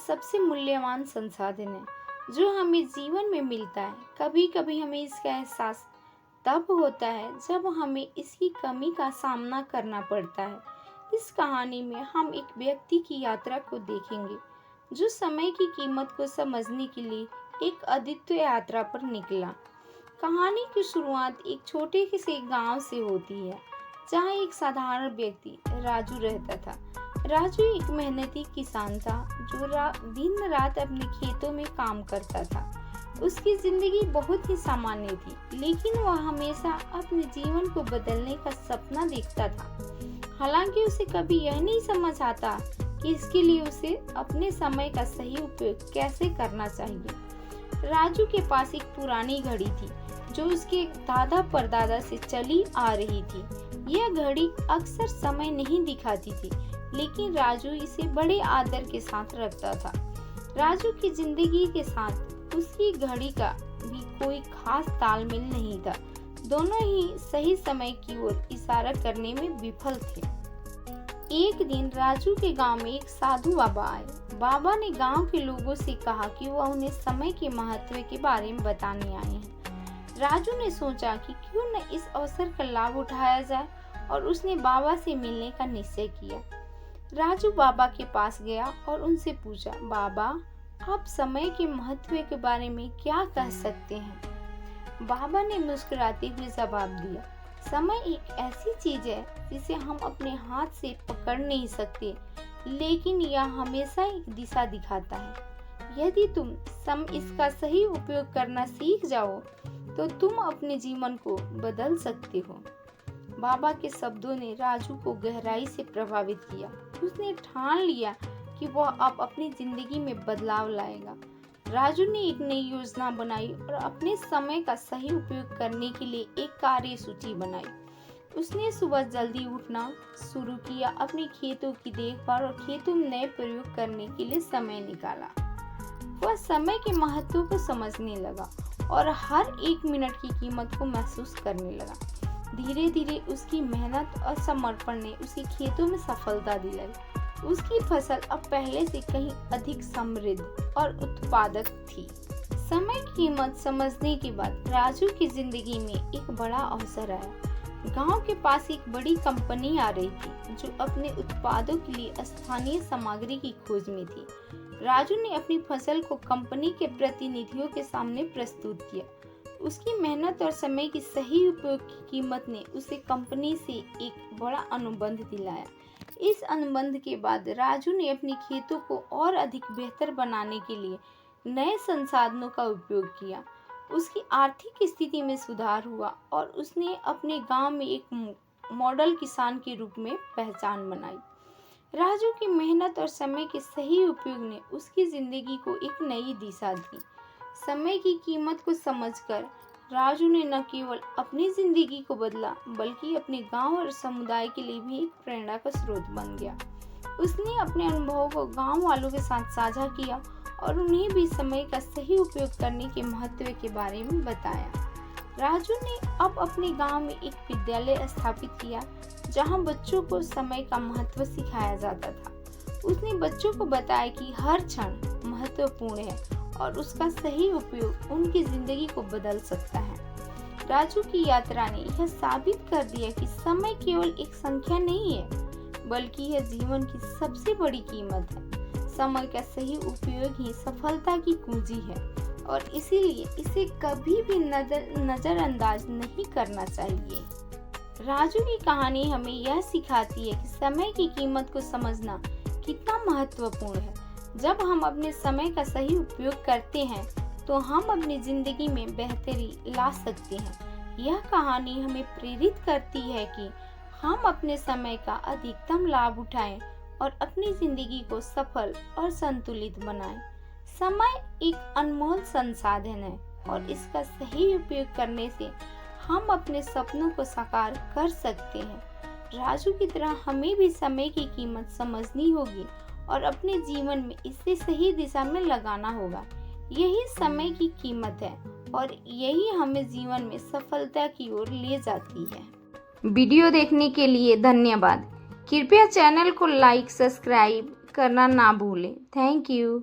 सबसे मूल्यवान संसाधन है जो हमें जीवन में मिलता है। कभी कभी हमें इसका एहसास तब होता है जब हमें इसकी कमी का सामना करना पड़ता है। इस कहानी में हम एक व्यक्ति की यात्रा को देखेंगे जो समय की कीमत को समझने के लिए एक अद्वितीय यात्रा पर निकला। कहानी की शुरुआत एक छोटे से गांव से होती है जहां एक साधारण व्यक्ति राजू रहता था। राजू एक मेहनती किसान था जो दिन रात अपने खेतों में काम करता था। उसकी जिंदगी बहुत ही सामान्य थी, लेकिन वह हमेशा अपने जीवन को बदलने का सपना देखता था। हालांकि उसे कभी यह नहीं समझ आता कि इसके लिए उसे अपने समय का सही उपयोग कैसे करना चाहिए। राजू के पास एक पुरानी घड़ी थी जो उसके दादा परदादा से चली आ रही थी। यह घड़ी अक्सर समय नहीं दिखाती थी, लेकिन राजू इसे बड़े आदर के साथ रखता था। राजू की जिंदगी के साथ उसकी घड़ी का भी कोई खास तालमेल नहीं था। दोनों ही सही समय की ओर इशारा करने में विफल थे। एक दिन राजू के गांव में एक साधु बाबा आए। बाबा ने गांव के लोगों से कहा कि वह उन्हें समय के महत्व के बारे में बताने आए हैं। राजू ने सोचा कि क्यों न इस अवसर का लाभ उठाया जाए और उसने बाबा से मिलने का निश्चय किया। राजू बाबा के पास गया और उनसे पूछा, बाबा, आप समय के महत्व के बारे में क्या कह सकते हैं? बाबा ने मुस्कुराते हुए जवाब दिया, समय एक ऐसी चीज है जिसे हम अपने हाथ से पकड़ नहीं सकते, लेकिन यह हमेशा एक दिशा दिखाता है। यदि तुम इसका सही उपयोग करना सीख जाओ तो तुम अपने जीवन को बदल सकते हो। बाबा के शब्दों ने राजू को गहराई से प्रभावित किया। उसने ठान लिया कि वह अब अपनी जिंदगी में बदलाव लाएगा। राजू ने एक नई योजना बनाई और अपने समय का सही उपयोग करने के लिए एक कार्य सूची बनाई। उसने सुबह जल्दी उठना शुरू किया, अपने खेतों की देखभाल और खेतों में नए प्रयोग करने के लिए समय निकाला। वह समय के महत्व को समझने लगा और हर एक मिनट की कीमत को महसूस करने लगा। धीरे धीरे उसकी मेहनत और समर्पण ने उसे खेतों में सफलता दिलाई। उसकी फसल अब पहले से कहीं अधिक समृद्ध और उत्पादक थी। समय की कीमत समझने के बाद राजू की जिंदगी में एक बड़ा अवसर आया। गांव के पास एक बड़ी कंपनी आ रही थी जो अपने उत्पादों के लिए स्थानीय सामग्री की खोज में थी। राजू ने अपनी फसल को कंपनी के प्रतिनिधियों के सामने प्रस्तुत किया। उसकी मेहनत और समय की सही उपयोग की कीमत ने उसे कंपनी से एक बड़ा अनुबंध दिलाया। इस अनुबंध के बाद राजू ने अपने खेतों को और अधिक बेहतर बनाने के लिए नए संसाधनों का उपयोग किया। उसकी आर्थिक स्थिति में सुधार हुआ और उसने अपने गांव में एक मॉडल किसान के रूप में पहचान बनाई। राजू की मेहनत और समय के सही उपयोग ने उसकी जिंदगी को एक नई दिशा दी। समय की कीमत को समझकर राजू ने न केवल अपनी जिंदगी को बदला, बल्कि अपने गांव और समुदाय के लिए भी एक प्रेरणा का स्रोत बन गया। उसने अपने अनुभवों को गांव वालों के साथ साझा किया और उन्हें भी समय का सही उपयोग करने के महत्व के बारे में बताया। राजू ने अब अपने गांव में एक विद्यालय स्थापित किया जहां बच्चों को समय का महत्व सिखाया जाता था। उसने बच्चों को बताया कि हर क्षण महत्वपूर्ण है और उसका सही उपयोग उनकी जिंदगी को बदल सकता है। राजू की यात्रा ने यह साबित कर दिया कि समय केवल एक संख्या नहीं है, बल्कि यह जीवन की सबसे बड़ी कीमत है। समय का सही उपयोग ही सफलता की कुंजी है और इसीलिए इसे कभी भी नजरअंदाज नहीं करना चाहिए। राजू की कहानी हमें यह सिखाती है कि समय की कीमत को समझना कितना महत्वपूर्ण है। जब हम अपने समय का सही उपयोग करते हैं तो हम अपनी जिंदगी में बेहतरी ला सकते हैं। यह कहानी हमें प्रेरित करती है कि हम अपने समय का अधिकतम लाभ उठाएं और अपनी जिंदगी को सफल और संतुलित बनाएं। समय एक अनमोल संसाधन है और इसका सही उपयोग करने से हम अपने सपनों को साकार कर सकते हैं। राजू की तरह हमें भी समय की कीमत समझनी होगी और अपने जीवन में इसे सही दिशा में लगाना होगा। यही समय की कीमत है और यही हमें जीवन में सफलता की ओर ले जाती है। वीडियो देखने के लिए धन्यवाद। कृपया चैनल को लाइक, सब्सक्राइब करना ना भूलें। Thank you.